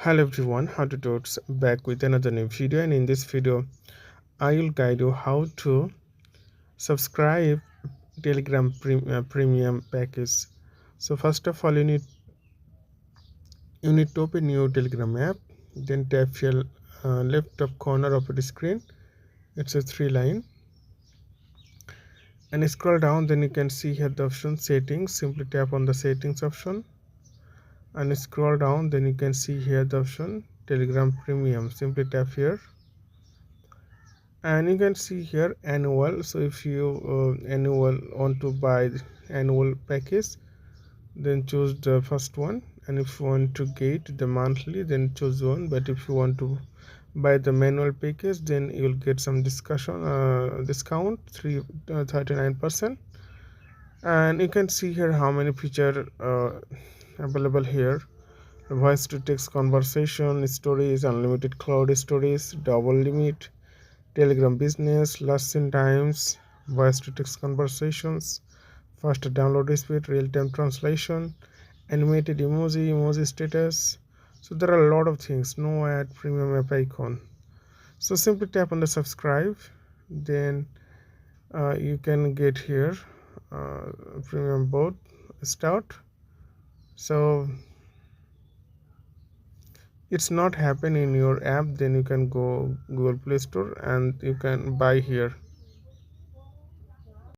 Hello everyone, how to do's back with another new video, and in this video I will guide you how to subscribe Telegram premium package. So first of all you need to open your Telegram app, then tap your left top corner of the screen. It's a three line, and scroll down. Then you can see here the option settings. Simply tap on the settings option and scroll down. Then you can see here the option Telegram premium. Simply tap here and you can see here annual. So if you annual want to buy the annual package, then choose the first one, and if you want to get the monthly, then choose one. But if you want to buy the manual package, then you will get some discount 39%. And you can see here how many feature available here: voice to text conversation, stories, unlimited cloud storage, double limit, Telegram business, lesson times, voice to text conversations, faster download speed, real-time translation, animated emoji status. So there are a lot of things. No ad, premium app icon. So simply tap on the subscribe. Then you can get here premium board start. So it's not happen in your app, then you can go Google Play Store and you can buy here.